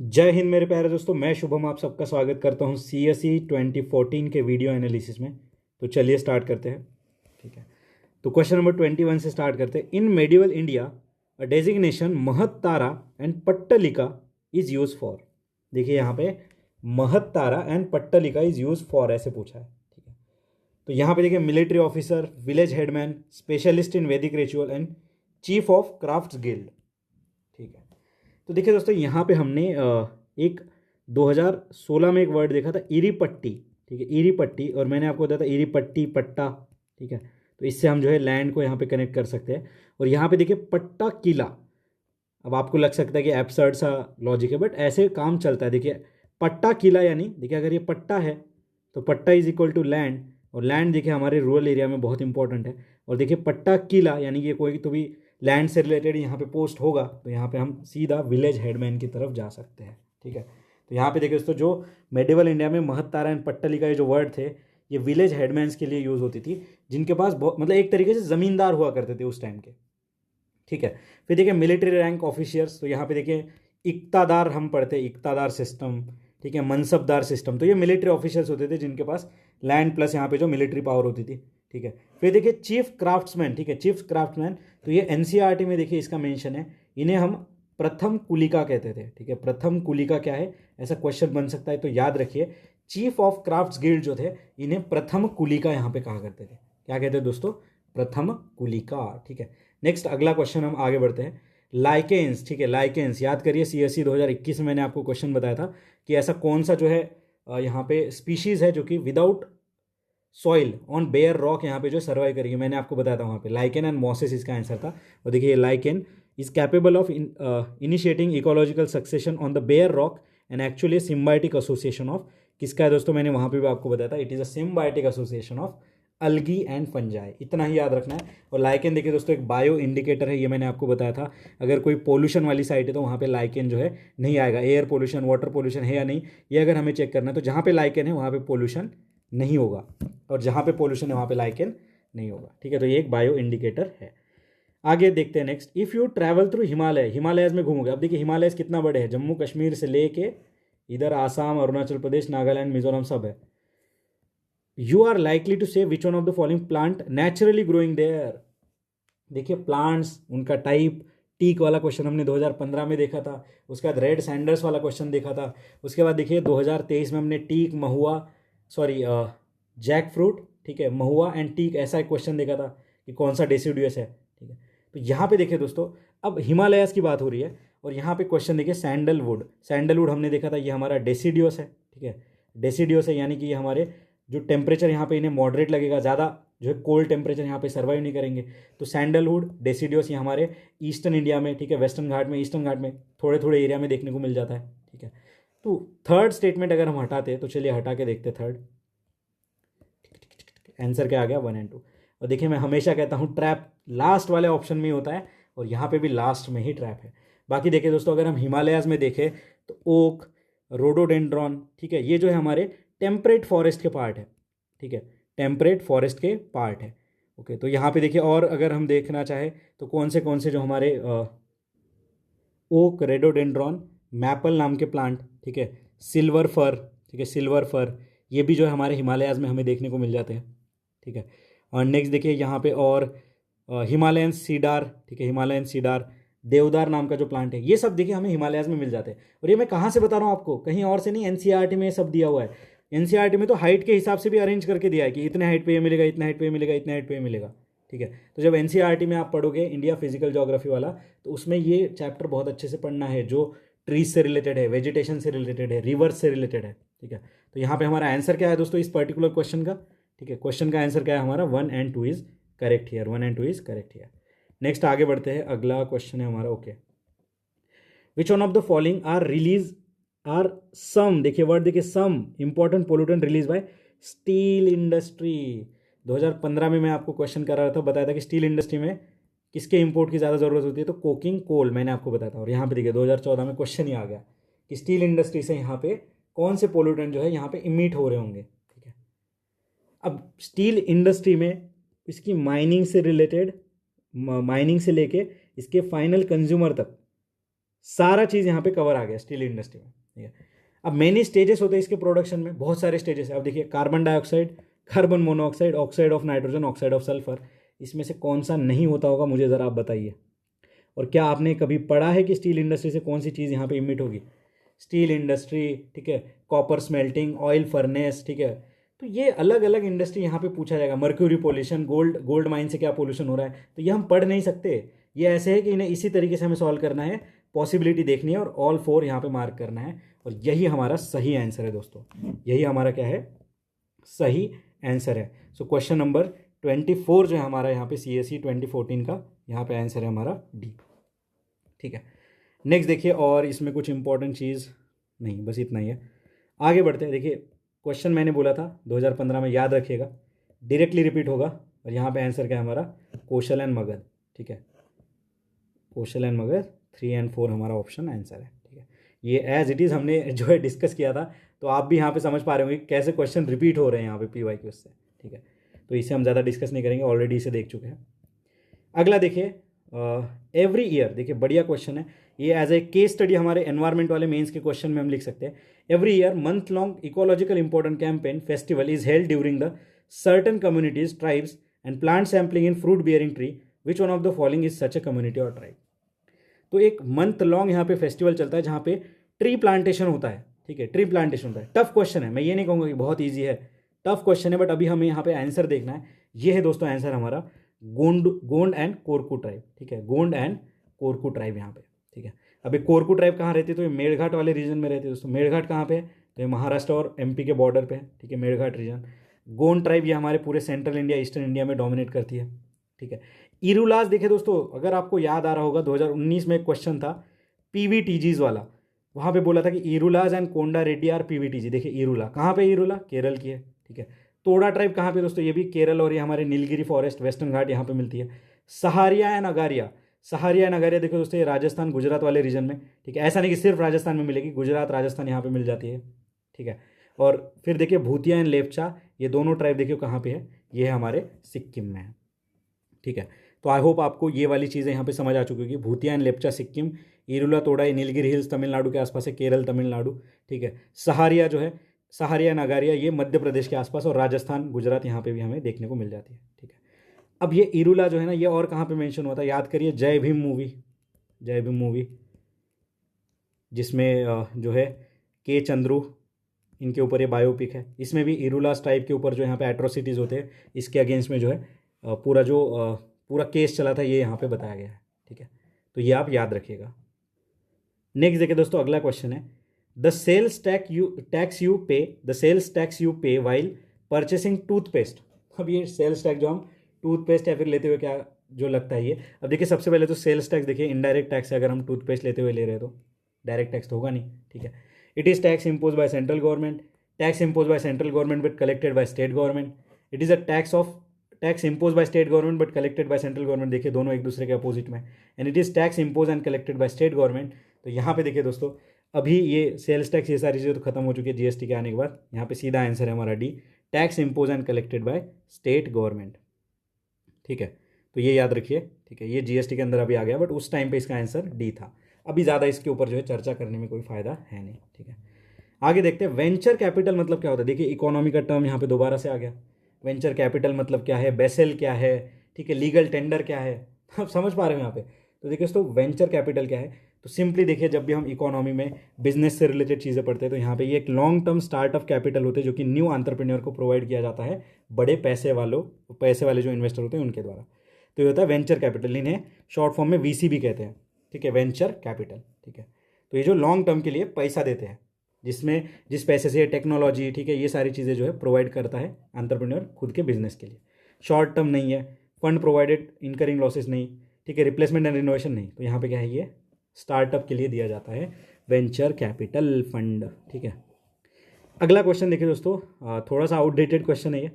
जय हिंद मेरे प्यारे दोस्तों, मैं शुभम आप सबका स्वागत करता हूं CSE 2014 के वीडियो एनालिसिस में। तो चलिए स्टार्ट करते हैं। ठीक है, तो क्वेश्चन नंबर 21 से स्टार्ट करते हैं। In medieval India a designation mahattara and pattalika is use for. देखिए यहाँ पे mahattara and pattalika is use for ऐसे पूछा है। ठीक है, तो यहाँ पे देखिए military officer, village headman, specialist in Vedic ritual and chief of crafts guild. ठीक है, तो देखिए दोस्तों यहाँ पे हमने एक 2016 में एक वर्ड देखा था इरीपट्टी। ठीक है, इरीपट्टी, और मैंने आपको बताया था इरीपट्टी पट्टा। ठीक है, तो इससे हम जो है लैंड को यहाँ पे कनेक्ट कर सकते हैं। और यहाँ पे देखिए पट्टा किला। अब आपको लग सकता है कि एब्सर्ड सा लॉजिक है, बट ऐसे काम चलता है। देखिए पट्टा किला यानी देखिए अगर ये पट्टा है तो पट्टा इज इक्वल टू लैंड, और लैंड देखिए हमारे रूरल एरिया में बहुत इंपॉर्टेंट है। और देखिए पट्टा किला यानी कि कोई तो भी लैंड से रिलेटेड यहाँ पे पोस्ट होगा तो यहाँ पे हम सीधा विलेज हेडमैन की तरफ जा सकते हैं। ठीक है, तो यहाँ पे देखिए दोस्तों जो मेडिवल इंडिया में महत्तारा एंड पट्टलिका ये जो वर्ड थे ये विलेज हेडमैन्स के लिए यूज़ होती थी, जिनके पास बहुत मतलब एक तरीके से ज़मींदार हुआ करते थे उस टाइम के। ठीक है, फिर देखिए मिलिट्री रैंक ऑफिशियर्स, तो यहाँ पे देखिए इक्तादार हम पढ़ते हैं, इक्तादार सिस्टम। ठीक है, मनसबदार सिस्टम, तो ये मिलिट्री ऑफिशियल्स होते थे जिनके पास लैंड प्लस यहाँ पे जो मिलिट्री पावर होती थी। ठीक है, फिर देखिए चीफ क्राफ्ट्समैन। ठीक है, चीफ क्राफ्ट्समैन, तो ये एनसीईआरटी में देखिए इसका मेंशन है। इन्हें हम प्रथम कुलिका कहते थे। ठीक है, प्रथम कुलिका क्या है ऐसा क्वेश्चन बन सकता है, तो याद रखिए चीफ ऑफ क्राफ्ट्स गिल्ड जो थे इन्हें प्रथम कुलिका यहाँ पे कहा करते थे। क्या कहते हैं दोस्तों? प्रथम कुलिका। ठीक है, नेक्स्ट अगला क्वेश्चन हम आगे बढ़ते हैं। लाइकेंस। ठीक है, लाइकेंस याद करिए CSE 2021 में मैंने आपको क्वेश्चन बताया था कि ऐसा कौन सा जो है यहाँ पे स्पीशीज है जो कि without soil on bare rock यहाँ पे जो सर्वाइव करेगी। मैंने आपको बताया था वहाँ पे लाइकेन एंड मॉसेस इसका आंसर था। और देखिए lichen is capable of initiating ecological succession on the bare rock and actually symbiotic association of किसका है दोस्तों? मैंने वहाँ पे भी आपको बताया था it is a symbiotic association of algae and fungi. इतना ही याद रखना है। और लाइकेन देखिए दोस्तों एक बायो इंडिकेटर है, ये मैंने आपको बताया था। अगर कोई पोल्यूशन वाली साइट है तो वहाँ पे लाइकेन जो है नहीं आएगा। एयर पोल्यूशन, वाटर पोल्यूशन है या नहीं, ये अगर हमें चेक करना है तो जहाँ पे लाइकेन है वहाँ पे पोल्यूशन नहीं होगा, और जहाँ पे पोल्यूशन है वहाँ पे लाइकेन नहीं होगा। ठीक है, तो ये एक बायो इंडिकेटर है। आगे देखते हैं next. If you travel through Himalaya, Himalayas में घूमोगे। अब देखिए हिमालयज कितना बड़े हैं, जम्मू कश्मीर से लेके इधर आसाम, अरुणाचल प्रदेश, नागालैंड, मिजोरम सब है। You are likely to say which one of the following plant naturally growing there. देखिए प्लांट्स, उनका टाइप, टीक वाला क्वेश्चन हमने 2015 में देखा था। उसके बाद रेड सैंडर्स वाला क्वेश्चन देखा था। उसके बाद देखिए 2023 में हमने टीक, महुआ, सॉरी जैक फ्रूट, ठीक है, महुआ एंड टीक ऐसा एक क्वेश्चन देखा था कि कौन सा डेसिडुअस है। ठीक है, तो यहाँ पे देखिए दोस्तों अब हिमालयस की बात हो रही है, और यहाँ पे क्वेश्चन देखिए सैंडलवुड। सैंडलवुड हमने देखा था ये हमारा डेसिडियोस है। ठीक है, डेसिडियोस है यानी कि ये हमारे जो टेम्परेचर यहाँ पे इन्हें मॉडरेट लगेगा, ज़्यादा जो है कोल्ड टेम्परेचर यहाँ पे सर्वाइव नहीं करेंगे। तो सैंडलवुड, डेसिडियोस ये हमारे ईस्टर्न इंडिया में, ठीक है, वेस्टर्न घाट में, ईस्टर्न घाट में थोड़े थोड़े एरिया में देखने को मिल जाता है। ठीक है, तो थर्ड स्टेटमेंट अगर हम हटाते हैं तो चलिए हटा के देखते हैं थर्ड। आंसर क्या आ गया? 1 और 2। और देखिए मैं हमेशा कहता हूँ ट्रैप लास्ट वाले ऑप्शन में ही होता है, और यहाँ पे भी लास्ट में ही ट्रैप है। बाकी देखिए दोस्तों अगर हम हिमालयाज में देखें तो ओक, रोडोडेंड्रॉन, ठीक है, ये जो है हमारे टेम्परेट फॉरेस्ट के पार्ट है। ठीक है, टेम्परेट फॉरेस्ट के पार्ट है। ओके, तो यहाँ पे देखिए और अगर हम देखना चाहे तो कौन से जो हमारे ओक, रेडोडेंड्रॉन, मैपल नाम के प्लांट, ठीक है, सिल्वर फर, ठीक है, सिल्वर फर, ये भी जो है हमारे हिमालयाज में हमें देखने को मिल जाते हैं। ठीक है, और नेक्स्ट देखिए यहाँ पे और हिमालयन सीडार, ठीक है, हिमालयन सीडार, देवदार नाम का जो प्लांट है, ये सब देखिए हमें हिमालयाज में मिल जाते हैं। और ये मैं कहाँ से बता रहा हूँ आपको, कहीं और से नहीं, एनसीईआरटी में ये सब दिया हुआ है। एनसीईआरटी में तो हाइट के हिसाब से भी अरेंज करके दिया है कि इतने हाइट पे ये मिलेगा, इतने हाइट पे ये मिलेगा, इतने हाइट पे ये मिलेगा। ठीक है, तो जब एनसीईआरटी में आप पढ़ोगे इंडिया फिजिकल ज्योग्राफी वाला, तो उसमें ये चैप्टर बहुत अच्छे से पढ़ना है जो ट्रीज से रिलेटेड है, वेजिटेशन से रिलेटेड है, रिवर्स से रिलेटेड है। ठीक है, तो यहाँ पे हमारा आंसर क्या है दोस्तों इस पर्टिकुलर क्वेश्चन का? ठीक है, क्वेश्चन का आंसर क्या है हमारा? 1 और 2 इज करेक्ट हियर, 1 और 2 इज करेक्ट हियर। नेक्स्ट आगे बढ़ते हैं, अगला क्वेश्चन है हमारा। Okay, which one of the following are release are some, देखिए वर्ड देखिए some important pollutant release by steel industry. 2015 में मैं आपको क्वेश्चन कर रहा था, बताया था कि स्टील इंडस्ट्री में किसके इंपोर्ट की ज़्यादा ज़रूरत होती है, तो कोकिंग कोल, मैंने आपको बताया था। और यहाँ पे देखिए 2014 में क्वेश्चन ही आ गया कि स्टील इंडस्ट्री से यहाँ पे कौन से पोल्यूटेंट जो है यहाँ पे इमिट हो रहे होंगे। ठीक है, अब स्टील इंडस्ट्री में इसकी माइनिंग से रिलेटेड, माइनिंग से लेके इसके फाइनल कंज्यूमर तक सारा चीज़ यहाँ पे कवर आ गया स्टील इंडस्ट्री में, ठीक है। अब मेनी स्टेजेस होते हैं इसके प्रोडक्शन में, बहुत सारे स्टेजेस है। अब देखिए carbon dioxide, carbon monoxide, oxide of nitrogen, oxide of sulphur, इसमें से कौन सा नहीं होता होगा मुझे ज़रा आप बताइए। और क्या आपने कभी पढ़ा है कि स्टील इंडस्ट्री से कौन सी चीज़ यहाँ पे इमिट होगी? स्टील इंडस्ट्री, ठीक है, कॉपर स्मेल्टिंग, ऑयल फर्नेस, ठीक है। तो ये अलग अलग इंडस्ट्री यहाँ पे पूछा जाएगा। मर्क्यूरी पोल्यूशन, गोल्ड माइन से क्या पोल्यूशन हो रहा है, तो ये हम पढ़ नहीं सकते। ये ऐसे है कि इन्हें इसी तरीके से हमें सॉल्व करना है, पॉसिबिलिटी देखनी है और ऑल 4 यहाँ पे मार्क करना है। और यही हमारा सही आंसर है दोस्तों, यही हमारा क्या है, सही आंसर है। सो क्वेश्चन नंबर 24 जो है हमारा यहाँ पे CSE 2014 का, यहाँ पे आंसर है हमारा डी, ठीक है। नेक्स्ट देखिए, और इसमें कुछ इंपॉर्टेंट चीज़ नहीं, बस इतना ही है। आगे बढ़ते हैं। देखिए क्वेश्चन मैंने बोला था 2015 में, याद रखिएगा, डायरेक्टली रिपीट होगा। और यहाँ पे आंसर क्या है हमारा, कौशल एंड मगध, ठीक है। कौशल एंड मगध 3 और 4 हमारा ऑप्शन आंसर है, ठीक है। ये एज इट इज़ हमने जो है डिस्कस किया था, तो आप भी यहाँ पे समझ पा रहे होंगे कैसे क्वेश्चन रिपीट हो रहे हैं यहाँ पे PYQ से, ठीक है। तो इसे हम ज़्यादा डिस्कस नहीं करेंगे, ऑलरेडी इसे देख चुके हैं। अगला देखिए, एवरी ईयर, देखिए बढ़िया क्वेश्चन है ये, एज ए केस स्टडी हमारे एनवायरमेंट वाले मेंस के क्वेश्चन में हम लिख सकते हैं। Every year month long ecological important campaign festival is held during the certain communities, tribes and plant sampling in fruit bearing tree, which one of the following is such a community और tribe. तो एक month long यहाँ पे festival चलता है जहाँ पे tree plantation होता है, ठीक है, ट्री प्लांटेशन होता है। टफ क्वेश्चन है, मैं ये नहीं कहूँगा कि बहुत ईजी है, टफ क्वेश्चन है, बट अभी हमें यहाँ पे आंसर देखना है। ये है दोस्तों आंसर हमारा, गोंड एंड कोरकू ट्राइब, ठीक है, गोंड एंड कोरकू ट्राइब यहाँ पे, ठीक है। अभी कोरकू ट्राइब कहाँ रहती है, तो ये मेड़घाट वाले रीजन में रहती है दोस्तों। मेड़घाट कहाँ पे है, तो ये महाराष्ट्र और MP के बॉर्डर पे है, ठीक है, मेड़घाट रीजन। गोंड ट्राइब ये हमारे पूरे सेंट्रल इंडिया, ईस्टर्न इंडिया में डोमिनेट करती है, ठीक है। इरूलास देखिए दोस्तों, अगर आपको याद आ रहा होगा 2019 में एक क्वेश्चन था PVTGs वाला, वहाँ पे बोला था कि Irulas and Konda Reddi are PVTG। देखिए इरूला कहाँ पे, इरूला केरल की है, ठीक है। तोड़ा ट्राइब कहाँ पे दोस्तों, ये भी केरल, और ये हमारे नीलगिरी फॉरेस्ट, वेस्टर्न घाट यहाँ पे मिलती है। सहारिया एंड अगारिया, सहारिया एंड अगारिया देखो दोस्तों, ये राजस्थान गुजरात वाले रीजन में, ठीक है। ऐसा नहीं कि सिर्फ राजस्थान में मिलेगी, गुजरात राजस्थान यहाँ पे मिल जाती है, ठीक है। और फिर देखिए भूतिया एंड लेपचा, ये दोनों ट्राइब देखिए कहाँ पे है, ये है हमारे सिक्किम में है, ठीक है। तो आई होप आपको ये वाली चीज़ें यहाँ पे समझ आ चुकी होगी। भूतिया एंड लेप्चा सिक्किम, इरुला तोड़ा नीलगिरी हिल्स तमिलनाडु के आसपास है, केरल तमिलनाडु, ठीक है। सहारिया जो है, सहारिया नगारिया, ये मध्य प्रदेश के आसपास, और राजस्थान गुजरात यहाँ पे भी हमें देखने को मिल जाती है, ठीक है। अब ये इरुला जो है ना, ये और कहाँ पे मेंशन होता है, याद करिए, जय भीम मूवी, जय भीम मूवी जिसमें जो है के चंद्रू, इनके ऊपर ये बायोपिक है, इसमें भी इरुलास टाइप के ऊपर जो यहाँ पे एट्रोसिटीज़ होते हैं, इसके अगेंस्ट में जो है पूरा केस चला था, ये यहाँ पे बताया गया है, ठीक है। तो ये आप याद रखिएगा। नेक्स्ट देखिए दोस्तों, अगला क्वेश्चन है, द सेल्स टैक्स यू पे वाइल परचेसिंग टूथपेस्ट। अब ये सेल्स टैक्स जो हम टूथपेस्ट या फिर लेते हुए क्या जो लगता है ये, अब देखिए सबसे पहले तो सेल्स टैक्स देखिए इनडायरेक्ट टैक्स है, अगर हम टूथपेस्ट लेते हुए ले रहे हैं तो डायरेक्ट टैक्स तो होगा नहीं, ठीक है। It is tax impose by central government, tax impose by central government but collected by state government. It is a tax impose by state government but collected by central government, देखिए दोनों एक दूसरे के अपोजिट में। And it is tax impose and collected by state government. तो यहाँ पे देखिए दोस्तों, अभी ये सेल्स टैक्स ये सारी चीज़ें तो खत्म हो चुकी है GST के आने के बाद, यहाँ पे सीधा आंसर है हमारा D, tax impose and collected by state government, ठीक है। तो ये याद रखिए, ठीक है, ये GST के अंदर अभी आ गया, बट उस टाइम पे इसका आंसर डी था। अभी ज़्यादा इसके ऊपर जो है चर्चा करने में कोई फ़ायदा है नहीं, ठीक है। आगे देखते हैं, वेंचर कैपिटल मतलब क्या होता है। देखिए इकोनॉमी का टर्म यहाँ पे दोबारा से आ गया, वेंचर कैपिटल मतलब क्या है, बेसेल क्या है, ठीक है, लीगल टेंडर क्या है, आप समझ पा रहे हो यहाँ पे। तो देखिए दोस्तों, वेंचर कैपिटल क्या है, तो सिंपली देखिए, जब भी हम इकोनॉमी में बिजनेस से रिलेटेड चीज़ें पढ़ते हैं तो यहाँ पे ये एक लॉन्ग टर्म स्टार्टअप कैपिटल होते हैं जो कि न्यू एंटरप्रेन्योर को प्रोवाइड किया जाता है, बड़े पैसे वाले जो इन्वेस्टर होते हैं उनके द्वारा। तो ये होता है वेंचर कैपिटल, इन्हें शॉर्ट फॉर्म में VC भी कहते हैं, ठीक है, वेंचर कैपिटल, ठीक है। तो ये जो लॉन्ग टर्म के लिए पैसा देते हैं, जिस पैसे से टेक्नोलॉजी, ठीक है, ये सारी चीज़ें जो है प्रोवाइड करता है एंटरप्रेन्योर खुद के बिजनेस के लिए। शॉर्ट टर्म नहीं है, फंड प्रोवाइडेड इनकरिंग लॉसेस नहीं, ठीक है, रिप्लेसमेंट एंड रिनोवेशन नहीं। तो यहाँ पे क्या है, ये स्टार्टअप के लिए दिया जाता है वेंचर कैपिटल फंड, ठीक है। अगला क्वेश्चन देखिए दोस्तों, थोड़ा सा आउटडेटेड क्वेश्चन है ये,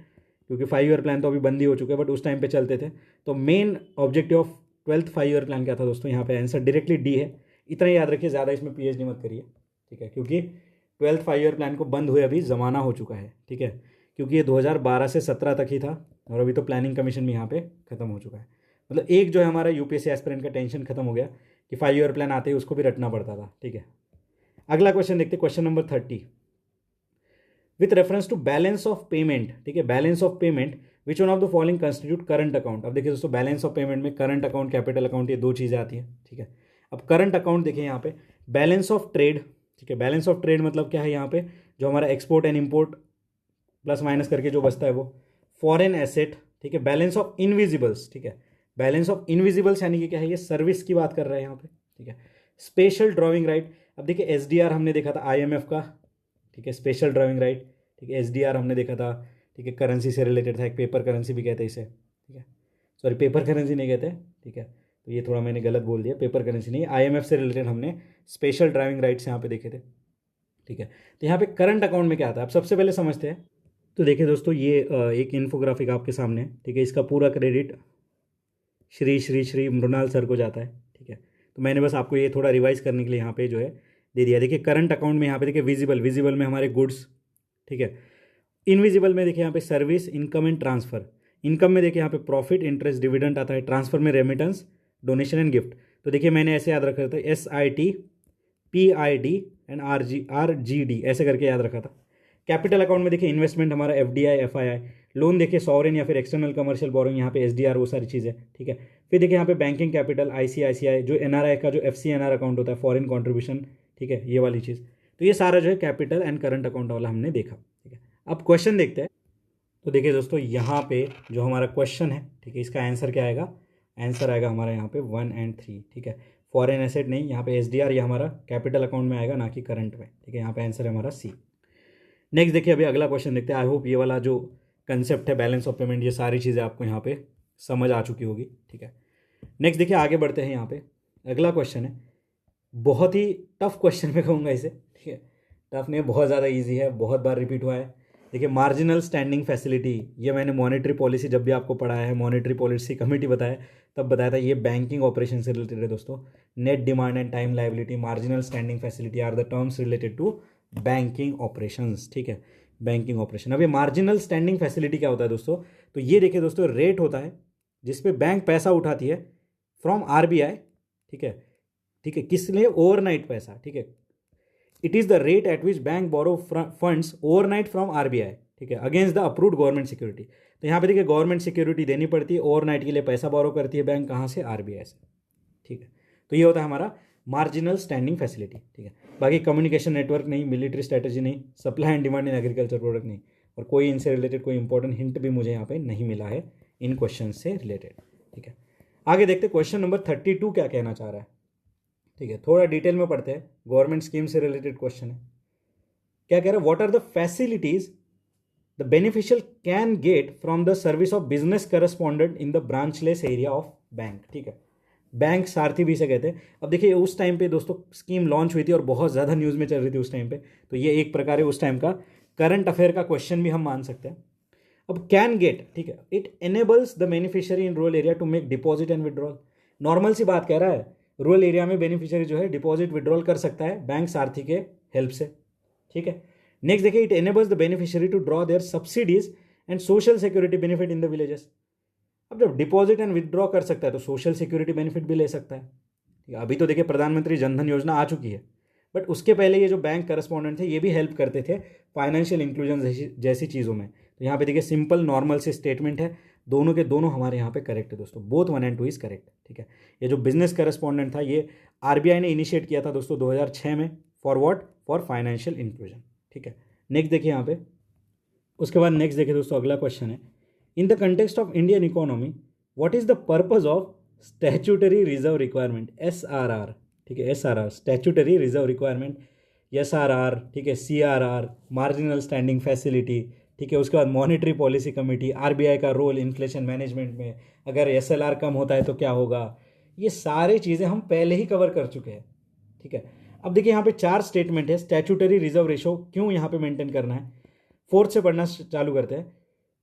क्योंकि 5 ईयर प्लान तो अभी बंद ही हो चुके हैं, बट उस टाइम पे चलते थे। तो main objective of 12th 5 year plan क्या था दोस्तों, यहाँ पे आंसर डायरेक्टली डी है। इतना याद रखिए, ज़्यादा इसमें PhD मत करिए, ठीक है, क्योंकि 12th 5 ईयर प्लान को बंद हुए अभी ज़माना हो चुका है, ठीक है, क्योंकि ये 2012 से 17 तक ही था, और अभी तो प्लानिंग कमीशन भी यहाँ पे ख़त्म हो चुका है। मतलब एक जो है हमारा UPSC एस्पिरेंट का टेंशन खत्म हो गया कि 5 ईयर प्लान आते ही उसको भी रटना पड़ता था, ठीक है। अगला क्वेश्चन देखते, question number 30, with reference to balance of payment, ठीक है, balance of payment which one of the following constitute current account. अब देखिए दोस्तों, बैलेंस ऑफ पेमेंट में करंट अकाउंट, कैपिटल अकाउंट, ये दो चीज़ें आती हैं, ठीक है। अब करंट अकाउंट देखिए यहाँ पे बैलेंस ऑफ ट्रेड, ठीक है, बैलेंस ऑफ ट्रेड मतलब क्या है यहाँ पे, जो हमारा export and import plus minus करके जो बचता है वो, फॉरेन एसेट, ठीक है, बैलेंस ऑफ इनविजिबल्स, ठीक है, बैलेंस ऑफ इनविजिबल्स यानी कि क्या है, ये सर्विस की बात कर रहे हैं यहाँ पे, ठीक है, स्पेशल ड्राइविंग राइट। अब देखिए एसडीआर हमने देखा था आईएमएफ का, ठीक है, स्पेशल ड्राइविंग राइट, ठीक है, एसडीआर हमने देखा था, ठीक है, करेंसी से रिलेटेड था, एक पेपर करेंसी भी कहते हैं इसे, ठीक है, सॉरी पेपर करेंसी नहीं कहते, ठीक है, तो ये थोड़ा मैंने गलत बोल दिया, पेपर करेंसी नहीं, आईएमएफ से रिलेटेड हमने स्पेशल ड्राइविंग राइट्स यहाँ पे देखे थे, ठीक है। तो यहाँ पे करंट अकाउंट में क्या आता है, अब सबसे पहले समझते हैं। तो देखिए दोस्तों, ये एक इन्फोग्राफिक आपके सामने है, ठीक है, इसका पूरा क्रेडिट श्री श्री श्री मृणाल सर को जाता है, ठीक है। तो मैंने बस आपको ये थोड़ा रिवाइज करने के लिए यहाँ पे जो है दे दिया। देखिए करंट अकाउंट में यहाँ पे देखिए विजिबल, विजिबल में हमारे गुड्स, ठीक है, इनविजिबल में देखिए यहाँ पे service, income and transfer. Income में देखिए यहाँ पे प्रॉफिट, इंटरेस्ट, डिविडेंड आता है। ट्रांसफर में रेमिटेंस, डोनेशन एंड गिफ्ट। तो देखिए मैंने ऐसे याद रखा था, SIT PID एंड RGD ऐसे करके याद रखा था। कैपिटल अकाउंट में देखिए इन्वेस्टमेंट हमारा FDI FII। लोन देखिए सॉवरेन या फिर एक्सटर्नल कमर्शियल बोरोइंग, यहाँ पे SDR, वो सारी चीज़ें, ठीक है। फिर देखिए यहाँ पे बैंकिंग कैपिटल ICICI, जो NRI का जो FCNR अकाउंट होता है, फॉरेन कॉन्ट्रीब्यूशन, ठीक है, ये वाली चीज़। तो ये सारा जो है कैपिटल एंड करंट अकाउंट वाला हमने देखा, ठीक है। अब क्वेश्चन देखते हैं। तो देखिए दोस्तों, यहाँ पे जो हमारा क्वेश्चन है, ठीक है, इसका आंसर क्या आएगा, आंसर आएगा हमारा यहाँ पे 1 और 3, ठीक है। फॉरेन एसेट नहीं, यहाँ पे SDR ये हमारा कैपिटल अकाउंट में आएगा, ना कि करंट में, ठीक है। यहाँ पे आंसर है हमारा C। नेक्स्ट देखिए, अभी अगला क्वेश्चन देखते हैं। आई होप ये वाला जो कंसेप्ट है बैलेंस ऑफ पेमेंट, ये सारी चीज़ें आपको यहाँ पे समझ आ चुकी होगी, ठीक है। नेक्स्ट देखिए, आगे बढ़ते हैं। यहाँ पे अगला क्वेश्चन है, बहुत ही टफ क्वेश्चन मैं कहूँगा इसे, ठीक है, टफ नहीं, बहुत ज़्यादा ईजी है, बहुत बार रिपीट हुआ है। देखिए मार्जिनल स्टैंडिंग फैसिलिटी, ये मैंने मॉनेटरी पॉलिसी जब भी आपको पढ़ाया है, मॉनेटरी पॉलिसी कमेटी बताया, तब बताया था, ये बैंकिंग ऑपरेशन से रिलेटेड है दोस्तों। Net demand and time liability, marginal standing facility are the terms related to banking operations, ठीक है, बैंकिंग ऑपरेशन। अब ये मार्जिनल स्टैंडिंग फैसिलिटी क्या होता है दोस्तों, तो ये देखिए दोस्तों, रेट होता है जिसपे बैंक पैसा उठाती है फ्रॉम RBI, ठीक है, ठीक है, किस लिए, ओवरनाइट पैसा, ठीक है। It is the rate at which bank borrow funds overnight from RBI, ठीक है, against the approved government security. तो यहाँ पे देखिए गवर्नमेंट सिक्योरिटी देनी पड़ती है, ओवरनाइट के लिए पैसा बोरो करती है बैंक, कहाँ से, RBI से, ठीक है। तो ये होता है हमारा मार्जिनल स्टैंडिंग फैसिलिटी, ठीक है। बाकी कम्युनिकेशन नेटवर्क नहीं, मिलिट्री स्ट्रेटजी नहीं, supply and demand in agriculture product नहीं, और कोई इनसे रिलेटेड कोई इंपॉर्टेंट हिंट भी मुझे यहाँ पे नहीं मिला है इन क्वेश्चन से रिलेटेड, ठीक है। आगे देखते क्वेश्चन नंबर 32 क्या कहना चाह रहा है, ठीक है, थोड़ा डिटेल में पढ़ते हैं। गवर्नमेंट स्कीम से रिलेटेड क्वेश्चन है। क्या कह रहा है, what are the facilities the beneficial can get from the service of business correspondent in the branchless area of bank, ठीक है, बैंक सारथी भी से कहते हैं। अब देखिए उस टाइम पे दोस्तों स्कीम लॉन्च हुई थी और बहुत ज़्यादा न्यूज़ में चल रही थी उस टाइम पे, तो ये एक प्रकार है उस टाइम का करंट अफेयर का क्वेश्चन भी हम मान सकते हैं। अब कैन गेट, ठीक है, it enables the beneficiary in rural area to make deposit and withdrawal. Normal सी बात कह रहा है, रूरल एरिया में बेनिफिशियरी जो है डिपॉजिट विड्रॉल कर सकता है बैंक सारथी के हेल्प से, ठीक है। नेक्स्ट देखिए, it enables the beneficiary to draw their subsidies and social security benefit in the villages. अब जब डिपॉजिट एंड विदड्रॉ कर सकता है तो सोशल सिक्योरिटी बेनिफिट भी ले सकता है, ठीक है। अभी तो देखिए प्रधानमंत्री जनधन योजना आ चुकी है, बट उसके पहले ये जो बैंक करस्पॉन्डेंट थे ये भी हेल्प करते थे फाइनेंशियल इंक्लूजन जैसी चीज़ों में। तो यहाँ पे देखिए सिंपल नॉर्मल से स्टेटमेंट है, दोनों के दोनों हमारे यहाँ पे करेक्ट है दोस्तों, बोथ 1 और 2 इज करेक्ट, ठीक है। ये जो बिजनेस करस्पॉन्डेंट था ये RBI ने इनिशिएट किया था दोस्तों 2006 में, for what, for financial inclusion, ठीक है। नेक्स्ट देखिए यहाँ पे, उसके बाद नेक्स्ट देखिए दोस्तों, अगला क्वेश्चन है, in the context of Indian economy what is the purpose of statutory reserve requirement, SRR, ठीक है, SRR statutory reserve requirement, SRR, ठीक है, CRR मार्जिनल स्टैंडिंग फैसिलिटी, ठीक है। उसके बाद मॉनेटरी पॉलिसी कमेटी, RBI का रोल इन्फ्लेशन मैनेजमेंट में, अगर SLR कम होता है तो क्या होगा, ये सारी चीज़ें हम पहले ही कवर कर चुके हैं, ठीक है। अब देखिए यहाँ पे 4 स्टेटमेंट है, स्टैट्यूटरी रिजर्व रेशो क्यों यहाँ पे मेंटेन करना है। 4th से पढ़ना चालू करते हैं।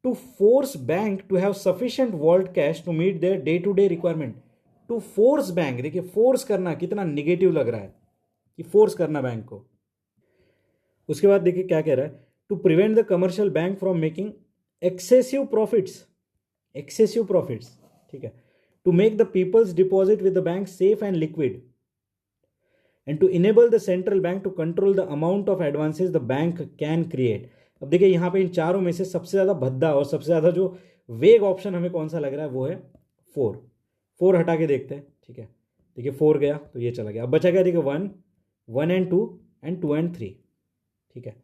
To force bank to have sufficient vault cash to meet their day to day requirement. To force bank, देखिए फोर्स करना कितना निगेटिव लग रहा है कि फोर्स करना बैंक को। उसके बाद देखिए क्या कह रहा है, to prevent the commercial bank from making excessive profits, excessive profits, ठीक है। To make the people's deposit with the bank safe and liquid, and to enable the central bank to control the amount of advances the bank can create. अब देखिए यहाँ पे इन चारों में से सबसे ज़्यादा भद्दा और सबसे ज़्यादा जो वेग ऑप्शन हमें कौन सा लग रहा है वो है 4। 4 हटा के देखते हैं, ठीक है। देखिए 4 गया तो ये चला गया, अब बचा क्या, देखिए 1, 1 एंड 2 एंड 2 एंड 3, ठीक है।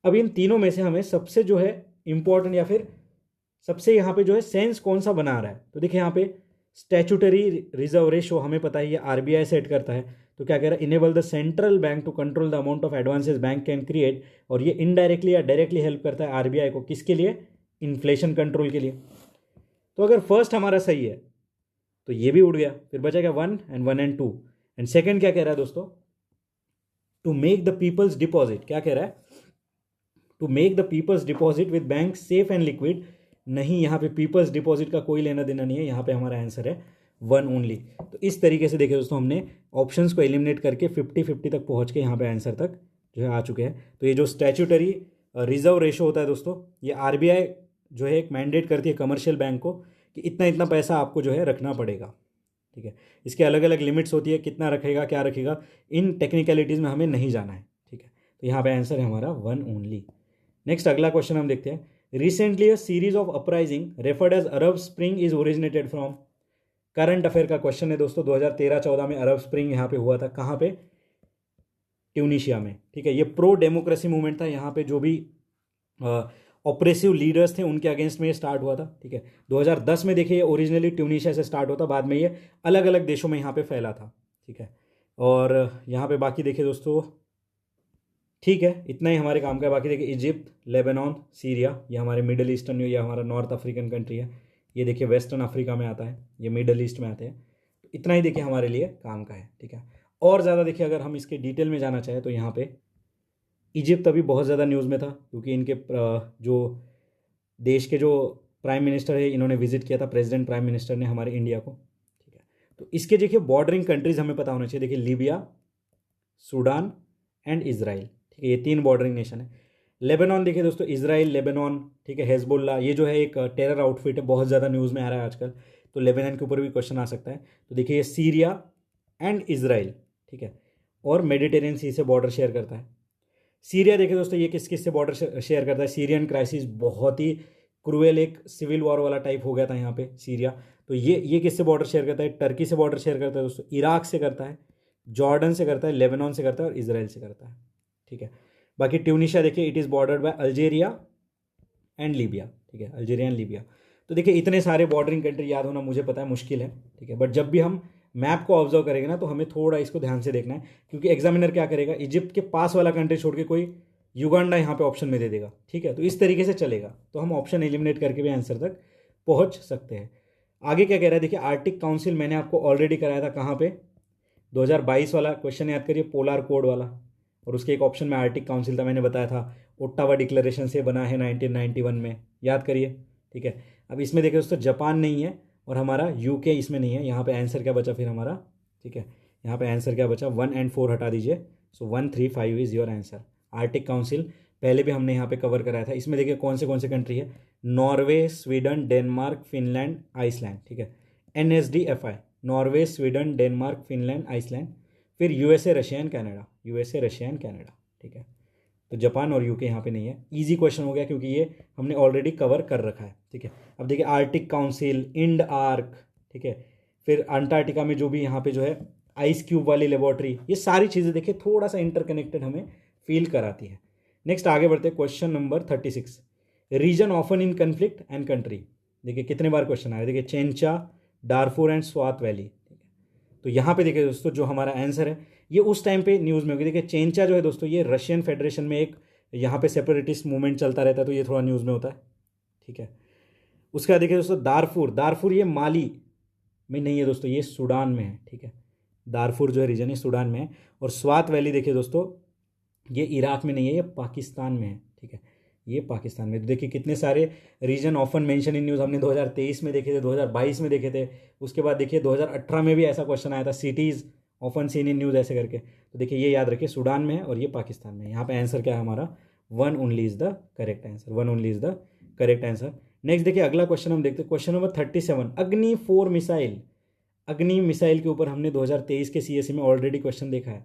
अब इन तीनों में से हमें सबसे जो है इंपॉर्टेंट या फिर सबसे यहाँ पे जो है सेंस कौन सा बना रहा है, तो देखिए यहाँ पे स्टैट्यूटरी रिजर्व रेशो हमें पता है ये आरबीआई सेट करता है, तो क्या कह रहा है, enable the central bank to control the amount of advances bank can create, और ये इनडायरेक्टली या डायरेक्टली हेल्प करता है आरबीआई को, किसके लिए, इन्फ्लेशन कंट्रोल के लिए। तो अगर फर्स्ट हमारा सही है तो ये भी उड़ गया, फिर बचा क्या 1 एंड 1 एंड 2, एंड सेकेंड क्या कह रहा है दोस्तों, to make the people's deposit, क्या कह रहा है, to make the people's deposit with bank safe and liquid. नहीं, यहाँ पे पीपल्स डिपॉजिट का कोई लेना देना नहीं है, यहाँ पे हमारा आंसर है 1 ओनली। तो इस तरीके से देखिए दोस्तों हमने ऑप्शंस को एलिमिनेट करके 50-50 तक पहुँच के यहाँ पे आंसर तक जो है आ चुके हैं। तो ये जो स्टैट्यूटरी रिजर्व रेशो होता है दोस्तों, ये आरबीआई जो है एक मैंडेट करती है कमर्शियल बैंक को कि इतना इतना पैसा आपको जो है रखना पड़ेगा, ठीक है। इसके अलग अलग लिमिट्स होती है, कितना रखेगा क्या रखेगा, इन टेक्निकलिटीज़ में हमें नहीं जाना है, ठीक है। तो यहाँ पे आंसर है हमारा 1 ओनली। नेक्स्ट अगला क्वेश्चन हम देखते हैं, recently a series of uprising referred as Arab spring is originated from. Current affair का क्वेश्चन है दोस्तों, 2013-14 में अरब स्प्रिंग यहाँ पे हुआ था, कहाँ पे, ट्यूनीशिया में, ठीक है। ये प्रो डेमोक्रेसी मूवमेंट था, यहाँ पे जो भी ऑपरेसिव लीडर्स थे उनके अगेंस्ट में ये स्टार्ट हुआ था, ठीक है। 2010 में देखिए ओरिजिनली ट्यूनीशिया से स्टार्ट होता, बाद में ये अलग अलग देशों में यहाँ पे फैला था, ठीक है। और यहाँ पे बाकी देखिए दोस्तों, ठीक है, इतना ही हमारे काम का है। बाकी देखिए इजिप्ट, लेबनान, सीरिया, ये हमारे मिडल ईस्टर्न, ये हमारा नॉर्थ अफ्रीकन कंट्री है, ये देखिए वेस्टर्न अफ्रीका में आता है, ये मिडल ईस्ट में आते हैं। तो इतना ही देखिए हमारे लिए काम का है, ठीक है। और ज़्यादा देखिए अगर हम इसके डिटेल में जाना चाहें तो यहाँ पे इजिप्ट अभी बहुत ज़्यादा न्यूज़ में था, क्योंकि इनके जो देश के जो प्राइम मिनिस्टर है इन्होंने विजिट किया था, प्रेसिडेंट प्राइम मिनिस्टर ने हमारे इंडिया को, ठीक है। तो इसके देखिए बॉर्डरिंग कंट्रीज़ हमें पता होना चाहिए, देखिए लीबिया, सूडान एंड इसराइल, ठीक है, ये 3 बॉर्डरिंग नेशन है। लेबनान देखिए दोस्तों, इसराइल, लेबनान, ठीक है, हेजबुल्ला, ये जो है एक टेरर आउटफिट है, बहुत ज़्यादा न्यूज़ में आ रहा है आजकल, तो लेबनान के ऊपर भी क्वेश्चन आ सकता है। तो देखिए ये सीरिया एंड इसराइल, ठीक है, और मेडिटेरियन सी से बॉर्डर शेयर करता है। सीरिया देखिए दोस्तों, ये किस किस से बॉर्डर शेयर करता है, सीरियन क्राइसिस बहुत ही क्रूएल एक सिविल वॉर वाला टाइप हो गया था यहाँ पे सीरिया, तो ये किससे बॉर्डर शेयर करता है, टर्की से बॉर्डर शेयर करता है दोस्तों, इराक से करता है, जॉर्डन से करता है, लेबनान से करता है और इसराइल से करता है, ठीक है। बाकी ट्यूनीशिया देखिए it is bordered by Algeria and Libya, ठीक है, अल्जेरिया एंड लीबिया। तो देखिए इतने सारे बॉर्डरिंग कंट्री याद होना मुझे पता है मुश्किल है, ठीक है, बट जब भी हम मैप को ऑब्जर्व करेंगे ना तो हमें थोड़ा इसको ध्यान से देखना है, क्योंकि एग्जामिनर क्या करेगा, इजिप्ट के पास वाला कंट्री छोड़ के कोई युगांडा यहाँ पे ऑप्शन में दे देगा, ठीक है। तो इस तरीके से चलेगा, तो हम ऑप्शन एलिमिनेट करके भी आंसर तक पहुँच सकते हैं। आगे क्या कह रहा है, देखिए आर्टिक काउंसिल मैंने आपको ऑलरेडी कराया था, कहाँ पे, 2022 वाला क्वेश्चन याद करिए, पोलार कोड वाला, और उसके एक ऑप्शन में आर्टिक काउंसिल था, मैंने बताया था ओट्टावा डिक्लेरेशन से बना है 1991 में, याद करिए, ठीक है। अब इसमें देखिए दोस्तों जापान नहीं है और हमारा यूके इसमें नहीं है, यहाँ पे आंसर क्या बचा फिर हमारा, ठीक है, यहाँ पे आंसर क्या बचा, 1 एंड 4 हटा दीजिए, सो 1, 3, 5 is your answer. Arctic council पहले भी हमने यहाँ पे कवर कराया था, इसमें देखिए कौन से कंट्री है, Norway, Sweden, Denmark, Finland, Iceland, ठीक है, NSDFI, Norway, Sweden, Denmark, Finland, Iceland, फिर USA, Russia and Canada, USA, Russia and Canada, ठीक है। तो जापान और यूके यहाँ पे नहीं है, इजी क्वेश्चन हो गया क्योंकि ये हमने ऑलरेडी कवर कर रखा है, ठीक है। अब देखिए आर्टिक काउंसिल, इंड आर्क, ठीक है, फिर अंटार्कटिका में जो भी यहाँ पे जो है आइस क्यूब वाली लेबोरेटरी, ये सारी चीज़ें देखिए थोड़ा सा इंटरकनेक्टेड हमें फील कराती है। नेक्स्ट आगे बढ़ते हैं, question number 36, region often in conflict and country. देखिए कितने बार क्वेश्चन आया, देखिए Chechnya, Darfur and Swat valley, ठीक है। तो यहाँ पे देखिए दोस्तों जो हमारा आंसर है ये उस टाइम पे न्यूज़ में होगी, देखिए चेंचा जो है दोस्तों ये रशियन फेडरेशन में एक यहाँ पे सेपरेटिस्ट मूवमेंट चलता रहता है, तो ये थोड़ा न्यूज़ में होता है, ठीक है। उसके बाद देखिए दोस्तों दारफुर, दारफुर ये माली में नहीं है दोस्तों, ये सूडान में है, ठीक है। दारफुर जो है रीजन ये सूडान में है, और स्वात वैली देखिए दोस्तों ये इराक में नहीं है, ये पाकिस्तान में है, ठीक है, ये पाकिस्तान में। तो देखिए कितने सारे region often mention in news हमने 2023 में देखे थे, 2022 में देखे थे, उसके बाद देखिए 2018 में भी ऐसा क्वेश्चन आया था, cities often seen in news ऐसे करके। तो देखिए ये याद रखिए सूडान में है और ये पाकिस्तान में है। यहाँ पे आंसर क्या है हमारा, 1 only is the correct answer, 1 only is the correct answer. Next देखिए अगला क्वेश्चन हम देखते हैं, क्वेश्चन नंबर 37, अग्नि 4 मिसाइल अग्नि मिसाइल के ऊपर हमने 2023 के सीएससी में ऑलरेडी क्वेश्चन देखा है।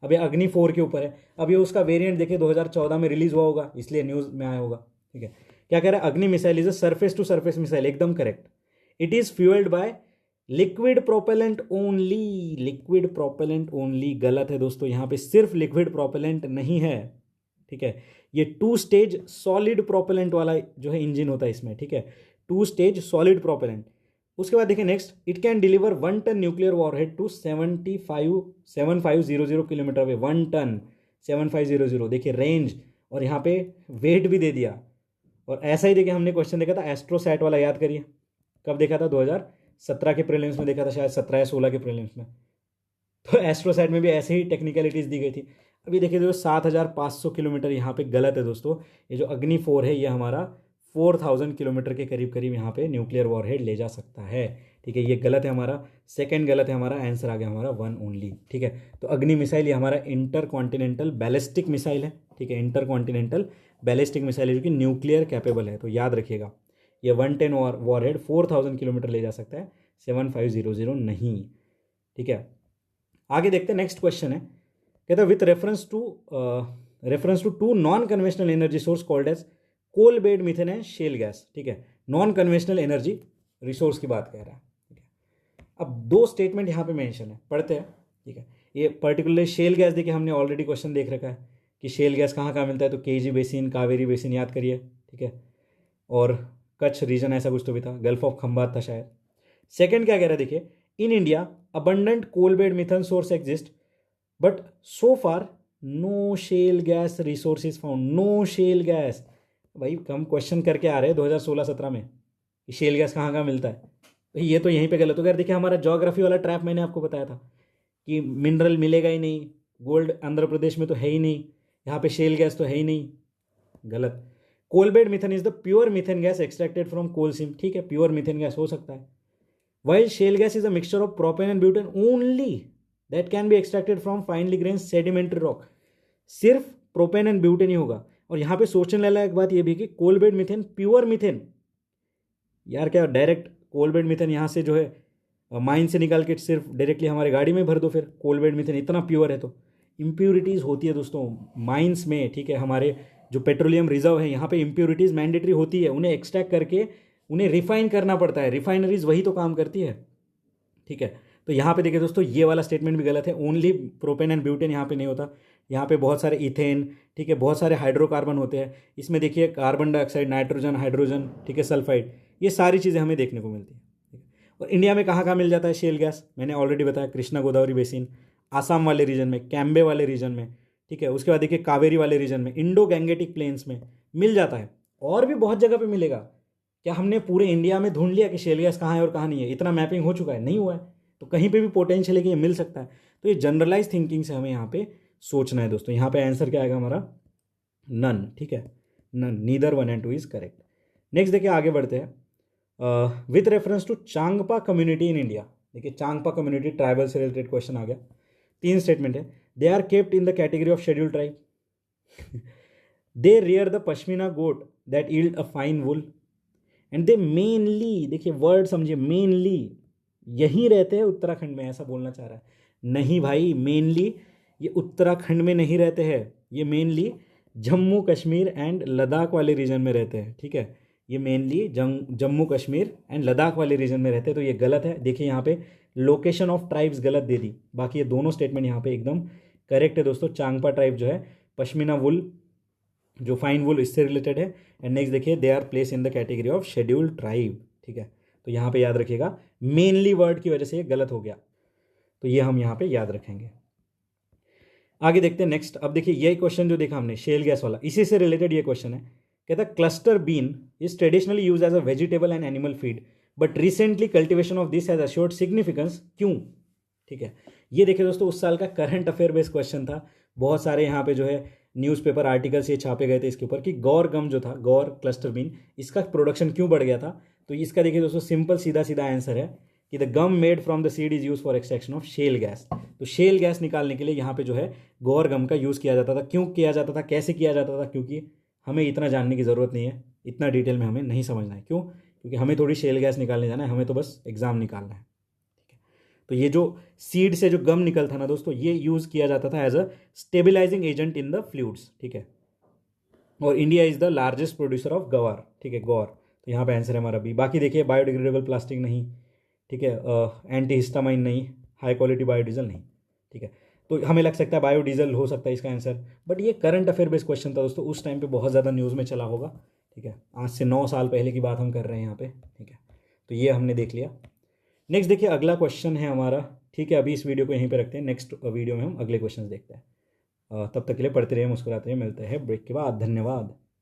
अब ये अग्नि 4 के ऊपर है। अब ये उसका वेरिएंट देखिए 2014 में रिलीज हुआ होगा, इसलिए न्यूज़ में आया होगा। ठीक है, क्या कह रहा है, Agni missile is a surface to surface missile, एकदम correct. It is fuelled by liquid propellant only, liquid propellant only, गलत है दोस्तों, यहाँ पे सिर्फ लिक्विड प्रोपेलेंट नहीं है। ठीक है, ये 2 स्टेज सॉलिड प्रोपेलेंट वाला जो है इंजन होता है इसमें। ठीक है, 2 स्टेज सॉलिड प्रोपेलेंट। उसके बाद देखिए next, it can deliver 1 ton nuclear warhead to 7500 kilometre away. 1 ton 7500, देखिए रेंज, और यहाँ पे वेट भी दे दिया। और ऐसा ही देखिए हमने क्वेश्चन देखा था एस्ट्रोसैट वाला, याद करिए कब देखा था, 2017 के प्रीलिम्स में देखा था शायद, 17 या 16 के प्रीलिम्स में। तो एस्ट्रोसैट में भी ऐसे ही टेक्निकलिटीज़ दी गई थी। अभी देखिए दोस्तों 7500 किलोमीटर यहाँ पे गलत है दोस्तों। ये जो अग्नि 4 है ये हमारा 4000 किलोमीटर के करीब करीब यहाँ पे न्यूक्लियर वॉरहेड ले जा सकता है। ठीक है, ये गलत है हमारा, सेकंड गलत है हमारा, आंसर आ गया हमारा 1 ओनली। ठीक है, तो अग्नि मिसाइल ये हमारा इंटर कॉन्टिनेंटल बैलिस्टिक मिसाइल है। ठीक है, इंटर कॉन्टिनेंटल बैलिस्टिक मिसाइल है जो कि न्यूक्लियर कैपेबल है, तो याद रखिएगा ये 110 वॉरहेड 4000 किलोमीटर ले जा सकता है, 7500 नहीं। ठीक है, आगे देखते हैं, नेक्स्ट क्वेश्चन है, कहता है with reference to 2 non conventional energy source called as coal bed methane and shale gas. ठीक है, नॉन कन्वेंशनल एनर्जी रिसोर्स की बात कह रहा है। ठीक है, अब 2 स्टेटमेंट यहाँ पे मेंशन है, पढ़ते हैं। ठीक है, ये पर्टिकुलरली शेल गैस देखिए हमने ऑलरेडी क्वेश्चन देख रखा है कि शेल गैस कहाँ कहाँ मिलता है, तो केजी बेसिन, कावेरी बेसिन, याद करिए। ठीक है, और कच्छ रीजन ऐसा कुछ तो भी था, गल्फ ऑफ खंबात था शायद। सेकंड क्या कह रहा है देखिए, in India abundant coal bed methane source exist but so far no shale gas resources found, no shale gas. भाई कम क्वेश्चन करके आ रहे हैं 2016-17 में कि शेल गैस कहाँ कहाँ मिलता है, भाई ये तो यहीं पे गलत हो गया। देखिए हमारा ज्योग्राफी वाला ट्रैप मैंने आपको बताया था कि मिनरल मिलेगा ही नहीं, गोल्ड आंध्र प्रदेश में तो है ही नहीं, यहाँ पे शेल गैस तो है ही नहीं, गलत। Coal bed methane is the pure methane gas extracted from coal seam. ठीक है, प्योर मीथेन गैस हो सकता है। While shale gas is a mixture of propane and butane only that can be extracted from finely grain sedimentary rock. सिर्फ propane and butane ही होगा। और यहाँ पे सोचने लायक बात ये भी कि coal bed methane pure methane, यार क्या डायरेक्ट कोल बेड मीथेन यहाँ से जो है माइन से निकाल के सिर्फ डायरेक्टली हमारे गाड़ी में भर दो, फिर कोल बेड मीथेन इतना प्योर है तो इम्प्योरिटीज़ होती है दोस्तों माइंस में। ठीक है, हमारे जो पेट्रोलियम रिजर्व है यहाँ पे इम्प्योरिटीज़ मैंडेटरी होती है, उन्हें एक्सट्रैक्ट करके उन्हें रिफाइन करना पड़ता है, रिफाइनरीज वही तो काम करती है। ठीक है, तो यहाँ पे देखिए दोस्तों ये वाला स्टेटमेंट भी गलत है, ओनली प्रोपेन एंड ब्यूटेन यहाँ पे नहीं होता, यहाँ पे बहुत सारे इथेन, ठीक है, बहुत सारे हाइड्रोकार्बन होते हैं इसमें, देखिए कार्बन डाइऑक्साइड, नाइट्रोजन, हाइड्रोजन, ठीक है, सल्फाइड, ये सारी चीज़ें हमें देखने को मिलती है। और इंडिया में कहाँ कहाँ मिल जाता है शेल गैस, मैंने ऑलरेडी बताया, कृष्णा गोदावरी बेसिन, आसाम वाले रीजन में, कैम्बे वाले रीजन में। ठीक है, उसके बाद देखिए कावेरी वाले रीजन में, इंडो गैंगेटिक प्लेन्स में मिल जाता है, और भी बहुत जगह पे मिलेगा। क्या हमने पूरे इंडिया में ढूंढ लिया कि शेल गैस कहाँ है और कहाँ नहीं है? इतना मैपिंग हो चुका है? नहीं हुआ है। तो कहीं पे भी पोटेंशियल है कि ये मिल सकता है। तो ये जनरलाइज थिंकिंग से हमें यहाँ पे सोचना है दोस्तों। यहाँ पे आंसर क्या आएगा हमारा? नन। ठीक है, none, neither 1 and 2 is correct. Next देखिए आगे बढ़ते हैं, with reference to Changpa community in India. देखिए चांगपा कम्युनिटी ट्राइबल से रिलेटेड क्वेश्चन आ गया। 3 स्टेटमेंट है, they are kept in the category of schedule tribe, they rear the pashmina goat that yield a fine wool, and they mainly, देखिए word समझिए, mainly यहीं रहते हैं उत्तराखंड में, ऐसा बोलना चाह रहा है। नहीं भाई, मेनली ये उत्तराखंड में नहीं रहते हैं, ये मेनली जम्मू कश्मीर एंड लद्दाख वाले रीजन में रहते हैं। ठीक है, ये मेनली जम्मू कश्मीर एंड लद्दाख वाले रीजन में रहते हैं, तो ये गलत है। देखिए यहाँ पे लोकेशन ऑफ ट्राइब्स गलत दे दी, बाकी ये दोनों स्टेटमेंट यहाँ पे एकदम करेक्ट है दोस्तों। चांगपा ट्राइब जो है, पश्मीना वुल, जो फाइन वुल, इससे रिलेटेड है। एंड नेक्स्ट देखिए, they are place in the category of scheduled tribe. ठीक है, तो यहाँ पे याद रखिएगा, मेनली वर्ड की वजह से ये गलत हो गया, तो ये हम यहाँ पे याद रखेंगे। आगे देखते हैं नेक्स्ट। अब देखिए ये क्वेश्चन जो देखा हमने शेल गैस वाला, इसी से रिलेटेड ये क्वेश्चन है। कहता है cluster bean is traditionally use as a vegetable and animal feed, but recently cultivation of this has assured significance, क्यों? ठीक है, ये देखिए दोस्तों उस साल का करंट अफेयर बेस्ड क्वेश्चन था। बहुत सारे यहाँ पे जो है न्यूज़पेपर आर्टिकल्स ये छापे गए थे इसके ऊपर कि गौर गम जो था, गौर क्लस्टर बीन, इसका प्रोडक्शन क्यों बढ़ गया था। तो इसका देखिए दोस्तों सिंपल सीधा सीधा आंसर है कि the gum made from the seed is use for extraction of shale gas. तो शेल गैस निकालने के लिए यहाँ पे जो है गौर गम का यूज़ किया जाता था। क्यों किया जाता था, कैसे किया जाता था? क्योंकि हमें इतना जानने की ज़रूरत नहीं है, इतना डिटेल में हमें नहीं समझना है। क्यों? क्योंकि हमें थोड़ी शेल गैस निकालने जाना है, हमें तो बस एग्जाम निकालना है। ठीक है, तो ये जो सीड से जो गम निकलता ना दोस्तों, ये यूज़ किया जाता था as a stabilising agent in the fluids, ठीक है। और India is the largest producer of guar, ठीक है, गौर। तो यहाँ पे आंसर है हमारा बी। बाकी देखिए बायोडिग्रेडेबल प्लास्टिक नहीं, ठीक है, एंटी हिस्टामाइन नहीं, हाई क्वालिटी बायोडीजल नहीं, ठीक है। तो हमें लग सकता है बायोडीजल हो सकता है इसका आंसर, बट ये करंट अफेयर बेस्ड क्वेश्चन था दोस्तों, उस टाइम पे बहुत ज़्यादा न्यूज़ में चला होगा, ठीक है। आज से 9 साल पहले की बात हम कर रहे हैं यहाँ पे, ठीक है। तो ये हमने देख लिया। नेक्स्ट देखिए अगला क्वेश्चन है हमारा, ठीक है। अभी इस वीडियो को यहीं पे रखते हैं, नेक्स्ट वीडियो में हम अगले क्वेश्चन देखते हैं। तब तक के लिए पढ़ते रहिए, मुस्कुराते रहिए, मिलते हैं ब्रेक के बाद। धन्यवाद।